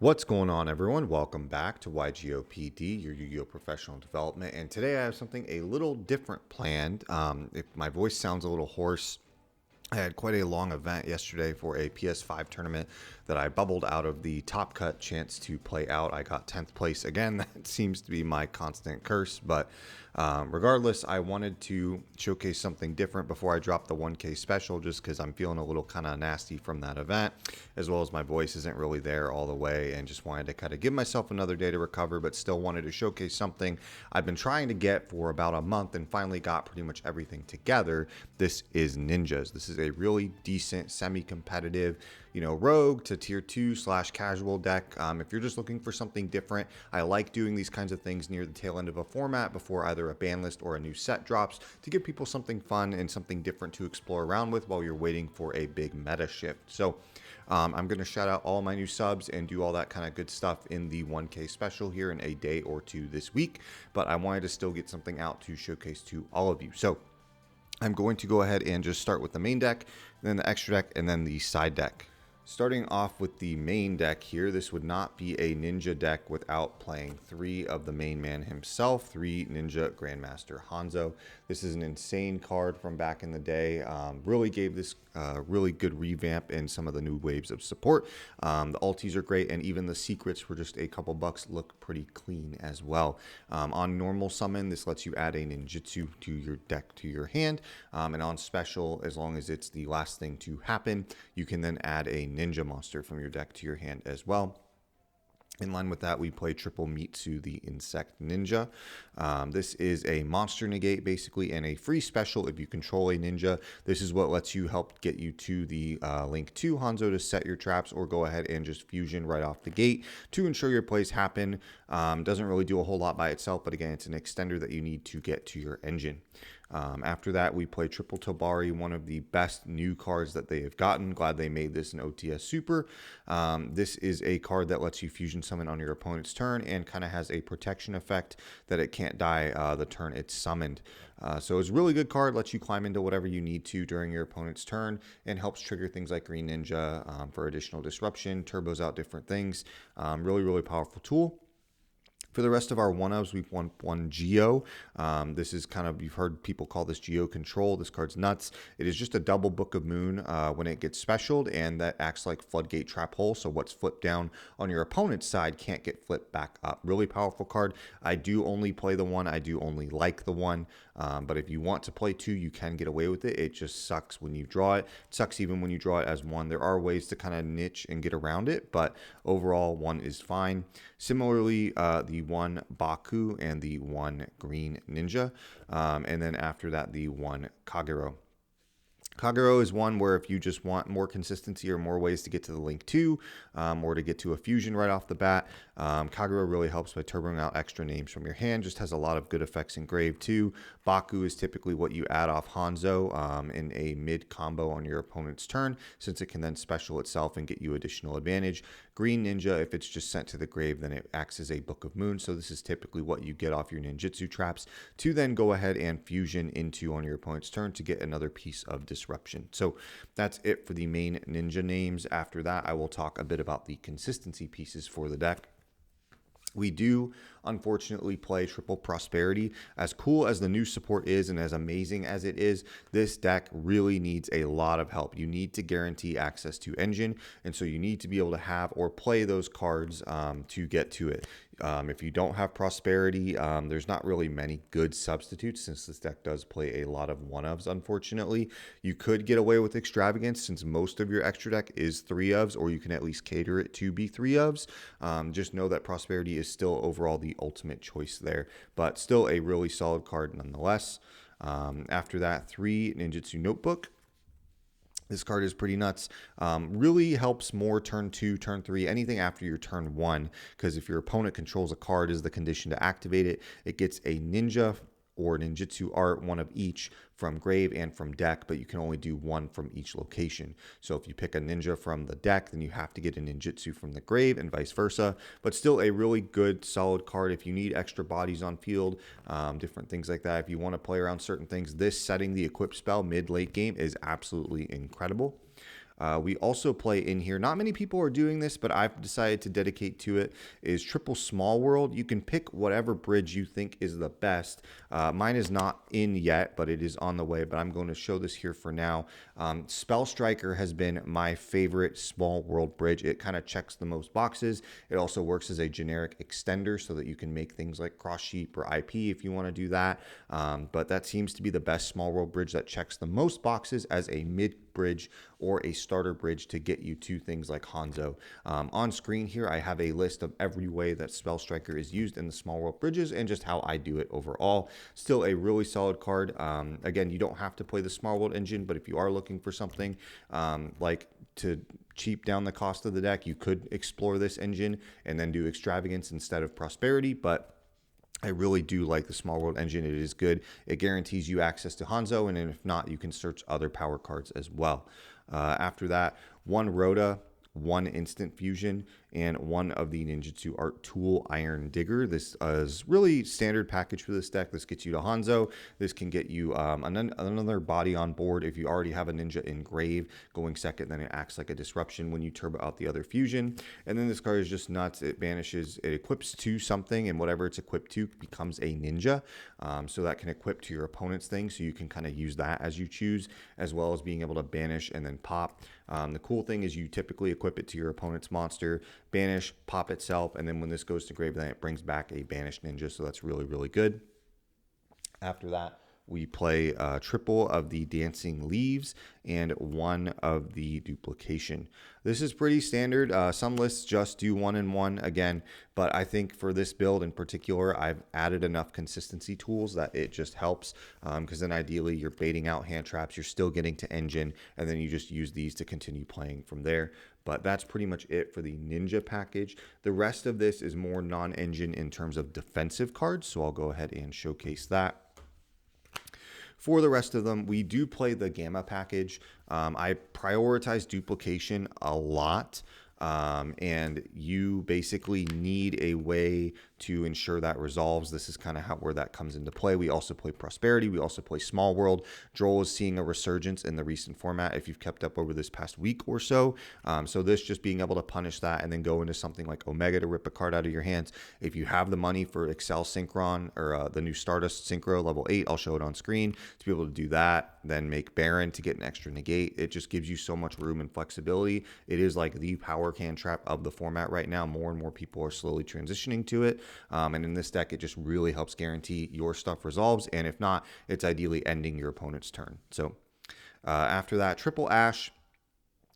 What's going on, everyone? Welcome back to YGOPD, your Yu-Gi-Oh! Professional Development. And today I have something a little different planned. If my voice sounds a little hoarse, I had quite a long event yesterday for a PS5 tournament that I bubbled out of the Top Cut chance to play out. I got 10th place again. That seems to be my constant curse, but regardless, I wanted to showcase something different before I drop the 1K special, just because I'm feeling a little kind of nasty from that event, as well as my voice isn't really there all the way, and just wanted to kind of give myself another day to recover, but still wanted to showcase something I've been trying to get for about a month and finally got pretty much everything together. This is Ninjas. This is a really decent semi-competitive, rogue to tier 2 / casual deck. If you're just looking for something different, I like doing these kinds of things near the tail end of a format before either a ban list or a new set drops to give people something fun and something different to explore around with while you're waiting for a big meta shift. So I'm going to shout out all my new subs and do all that kind of good stuff in the 1K special here in a day or two this week, but I wanted to still get something out to showcase to all of you. So I'm going to go ahead and just start with the main deck, then the extra deck, and then the side deck. Starting off with the main deck here, this would not be a Ninja deck without playing 3 of the main man himself, 3 Ninja Grandmaster Hanzo. This is an insane card from back in the day. Really gave this really good revamp in some of the new waves of support. The ultis are great, and even the secrets for just a couple bucks look pretty clean as well. On normal summon, this lets you add a ninjutsu to your deck to your hand, and on special, as long as it's the last thing to happen, you can then add a ninja monster from your deck to your hand as well. In line with that, we play Triple Mitsu, the Insect Ninja. This is a monster negate, basically, and a free special if you control a ninja. This is what lets you help get you to the link to Hanzo to set your traps, or go ahead and just fusion right off the gate to ensure your plays happen. Doesn't really do a whole lot by itself, but again, it's an extender that you need to get to your engine. After that, we play Triple Tobari, one of the best new cards that they have gotten. Glad they made this an OTS Super. This is a card that lets you fusion summon on your opponent's turn and kind of has a protection effect that it can't die the turn it's summoned. So it's a really good card, lets you climb into whatever you need to during your opponent's turn, and helps trigger things like Green Ninja for additional disruption, turbos out different things. Really, really powerful tool. For the rest of our one-ofs, we've won one Geo. This is kind of, you've heard people call this Geo Control. This card's nuts. It is just a double Book of Moon when it gets specialed, and that acts like Floodgate Trap Hole, so what's flipped down on your opponent's side can't get flipped back up. Really powerful card. I do only play the one. I do only like the one, but if you want to play 2, you can get away with it. It just sucks when you draw it. It sucks even when you draw it as 1. There are ways to kind of niche and get around it, but overall, 1 is fine. Similarly, the 1 Baku and the 1 Green Ninja, and then after that, the 1 Kagero. Kagero is one where if you just want more consistency or more ways to get to the link 2, or to get to a fusion right off the bat, Kagero really helps by turboing out extra names from your hand. Just has a lot of good effects in Grave too. Baku is typically what you add off Hanzo in a mid combo on your opponent's turn, since it can then special itself and get you additional advantage. Green Ninja, if it's just sent to the grave, then it acts as a Book of Moon. So this is typically what you get off your ninjutsu traps to then go ahead and fusion into on your opponent's turn to get another piece of disruption. So that's it for the main ninja names. After that, I will talk a bit about the consistency pieces for the deck. We do, unfortunately, play Triple Prosperity. As cool as the new support is and as amazing as it is, this deck really needs a lot of help. You need to guarantee access to engine, and so you need to be able to have or play those cards to get to it. If you don't have Prosperity, there's not really many good substitutes, since this deck does play a lot of one-ofs, unfortunately. You could get away with Extravagance, since most of your extra deck is 3-ofs, or you can at least cater it to be 3-ofs. Just know that Prosperity is still overall the ultimate choice there, but still a really solid card nonetheless. After that, 3 Ninjutsu Notebook. This card is pretty nuts. Really helps more turn 2, turn 3, anything after your turn 1, because if your opponent controls a card as the condition to activate it, it gets a ninja or ninjutsu art, one of each, from grave and from deck, but you can only do 1 from each location. So if you pick a ninja from the deck, then you have to get a ninjutsu from the grave, and vice versa. But still a really good, solid card if you need extra bodies on field, different things like that. If you want to play around certain things, this setting the equip spell mid-late game is absolutely incredible. We also play in here, not many people are doing this, but I've decided to dedicate to it, is triple small world. You can pick whatever bridge you think is the best. Mine is not in yet, but it is on the way, but I'm going to show this here for now. Spell Striker has been my favorite small world bridge. It kind of checks the most boxes. It also works as a generic extender so that you can make things like cross sheep or IP if you want to do that. But that seems to be the best small world bridge that checks the most boxes as a mid bridge or a starter bridge to get you to things like Hanzo. On screen here, I have a list of every way that Spell Striker is used in the small world bridges and just how I do it overall. Still a really solid card. Again, you don't have to play the small world engine, but if you are looking for something like to cheap down the cost of the deck, you could explore this engine and then do Extravagance instead of Prosperity, but I really do like the Small World engine. It is good. It guarantees you access to Hanzo, and if not, you can search other power cards as well. After that, one Rhoda, one Instant Fusion, and one of the Ninjutsu Art Tool Iron Digger. This is really standard package for this deck. This gets you to Hanzo. This can get you another body on board if you already have a Ninja Engrave going second. Then it acts like a disruption when you turbo out the other fusion. And then this card is just nuts. It banishes, it equips to something, and whatever it's equipped to becomes a ninja. So that can equip to your opponent's thing, so you can kind of use that as you choose, as well as being able to banish and then pop. The cool thing is you typically equip it to your opponent's monster, banish, pop itself, and then when this goes to grave, then it brings back a banished ninja, so that's really, really good. After that, we play triple of the Dancing Leaves and one of the Duplication. This is pretty standard. Some lists just do 1 and 1 again, but I think for this build in particular, I've added enough consistency tools that it just helps, because then ideally you're baiting out hand traps, you're still getting to engine, and then you just use these to continue playing from there. But that's pretty much it for the Ninja package. The rest of this is more non-engine in terms of defensive cards, so I'll go ahead and showcase that. For the rest of them, we do play the Gamma package. I prioritize Duplication a lot, and you basically need a way to ensure that resolves. This is kind of where that comes into play. We also play Prosperity. We also play Small World. Droll is seeing a resurgence in the recent format if you've kept up over this past week or so. So this just being able to punish that and then go into something like Omega to rip a card out of your hands. If you have the money for Excel Synchron or the new Stardust Synchro level 8, I'll show it on screen, to be able to do that, then make Baron to get an extra negate. It just gives you so much room and flexibility. It is like the power can trap of the format right now. More and more people are slowly transitioning to it. And in this deck, it just really helps guarantee your stuff resolves. And if not, it's ideally ending your opponent's turn. So after that, triple Ash.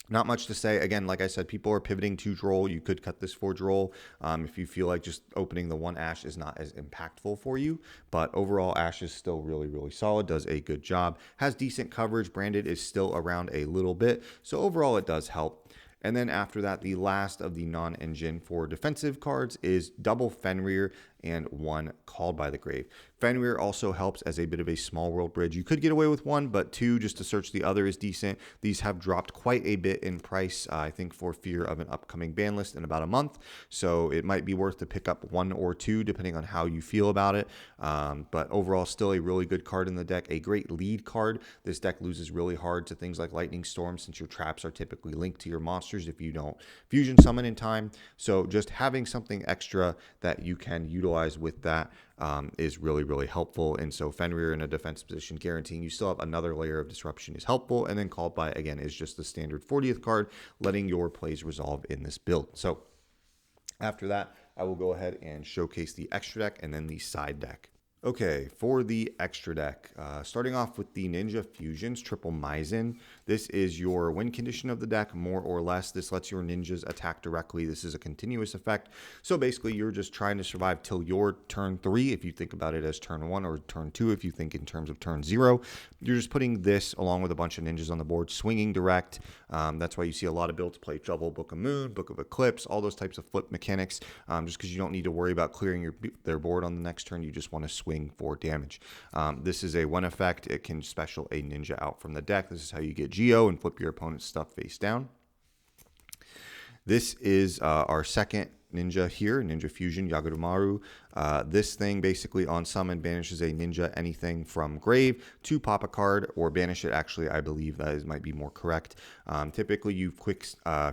Not much to say. Again, like I said, people are pivoting to Droll. You could cut this for Droll if you feel like just opening the one Ash is not as impactful for you. But overall, Ash is still really, really solid. Does a good job. Has decent coverage. Branded is still around a little bit. So overall, it does help. And then after that, the last of the non-engine for defensive cards is double Fenrir and one Called by the Grave. Fenrir also helps as a bit of a small world bridge. You could get away with one, but two just to search the other is decent. These have dropped quite a bit in price, I think, for fear of an upcoming ban list in about a month. So it might be worth to pick up one or two depending on how you feel about it. But overall, still a really good card in the deck. A great lead card. This deck loses really hard to things like Lightning Storm, since your traps are typically linked to your monsters if you don't fusion summon in time. So just having something extra that you can utilize with that is really, really helpful. And so Fenrir in a defense position, guaranteeing you still have another layer of disruption, is helpful. And then Called by, again, is just the standard 40th card, letting your plays resolve in this build. So after that, I will go ahead and showcase the extra deck and then the side deck. Okay, for the extra deck, starting off with the Ninja Fusions Triple Maizen. This is your win condition of the deck, more or less. This lets your ninjas attack directly. This is a continuous effect. So basically, you're just trying to survive till your turn 3, if you think about it as turn 1, or turn 2, if you think in terms of turn 0. You're just putting this along with a bunch of ninjas on the board, swinging direct. That's why you see a lot of builds play Double Book of Moon, Book of Eclipse, all those types of flip mechanics, just because you don't need to worry about clearing their board on the next turn. You just want to swing for damage. This is a one effect. It can special a ninja out from the deck. This is how you get Geo and flip your opponent's stuff face down. This is our second ninja here, Ninja Fusion Yagurumaru. This thing basically on summon banishes a ninja anything from grave to pop a card or banish it. Actually, I believe might be more correct. Typically, you quick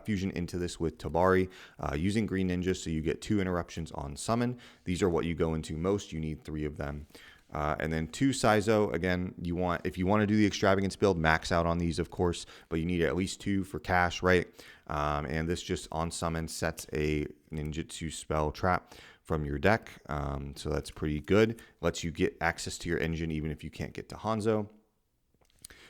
fusion into this with Tabari using green ninja, so you get 2 interruptions on summon. These are what you go into most. You need 3 of them. And then 2 Saizo, again, if you want to do the extravagance build, max out on these, of course, but you need at least 2 for cash, right? And this just on summon sets a ninjutsu spell trap from your deck. So that's pretty good. Lets you get access to your engine even if you can't get to Hanzo.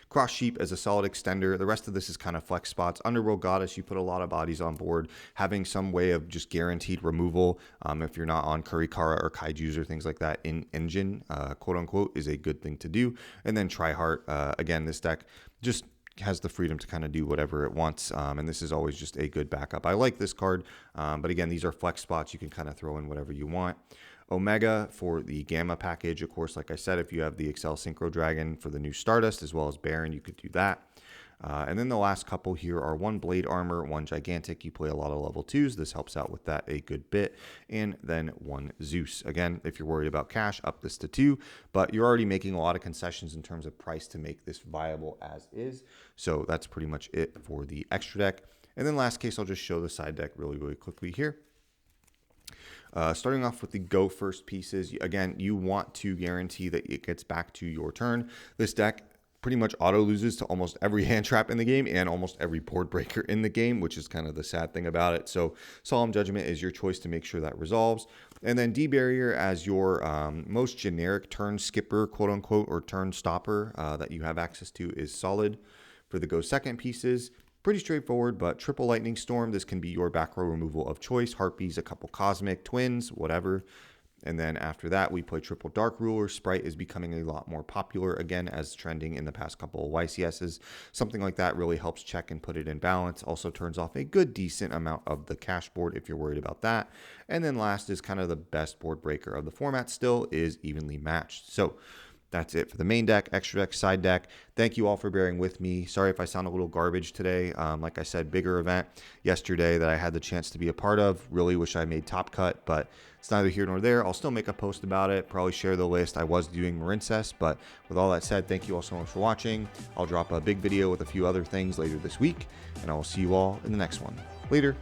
Cross Sheep as a solid extender. The rest of this is kind of flex spots. Underworld Goddess, you put a lot of bodies on board. Having some way of just guaranteed removal, if you're not on Kurikara or Kaijus or things like that in engine, quote unquote, is a good thing to do. And then Triheart, again, this deck just has the freedom to kind of do whatever it wants, and this is always just a good backup. I like this card, but again, these are flex spots. You can kind of throw in whatever you want. Omega for the Gamma package. Of course, like I said, if you have the Excel Synchro Dragon for the new Stardust as well as Baron, you could do that. And then the last couple here are 1 Blade Armor, 1 Gigantic. You play a lot of level 2s. This helps out with that a good bit. And then 1 Zeus. Again, if you're worried about cash, up this to 2. But you're already making a lot of concessions in terms of price to make this viable as is. So that's pretty much it for the extra deck. And then last case, I'll just show the side deck really, really quickly here. Starting off with the go first pieces, again, you want to guarantee that it gets back to your turn. This deck pretty much auto loses to almost every hand trap in the game and almost every board breaker in the game, which is kind of the sad thing about it. So Solemn Judgment is your choice to make sure that resolves. And then D-Barrier as your most generic turn skipper, quote unquote, or turn stopper that you have access to is solid. For the go second pieces, pretty straightforward, but triple Lightning Storm. This can be your back row removal of choice. Harpies, a couple Cosmic, Twins, whatever. And then after that, we play triple Dark Ruler. Sprite is becoming a lot more popular again as trending in the past couple of YCSs. Something like that really helps check and put it in balance. Also turns off a good decent amount of the cash board if you're worried about that. And then last is kind of the best board breaker of the format still is Evenly Matched. So that's it for the main deck, extra deck, side deck. Thank you all for bearing with me. Sorry if I sound a little garbage today. Like I said, bigger event yesterday that I had the chance to be a part of. Really wish I made Top Cut, but it's neither here nor there. I'll still make a post about it, probably share the list. I was doing Marincess, but with all that said, thank you all so much for watching. I'll drop a big video with a few other things later this week, and I will see you all in the next one. Later.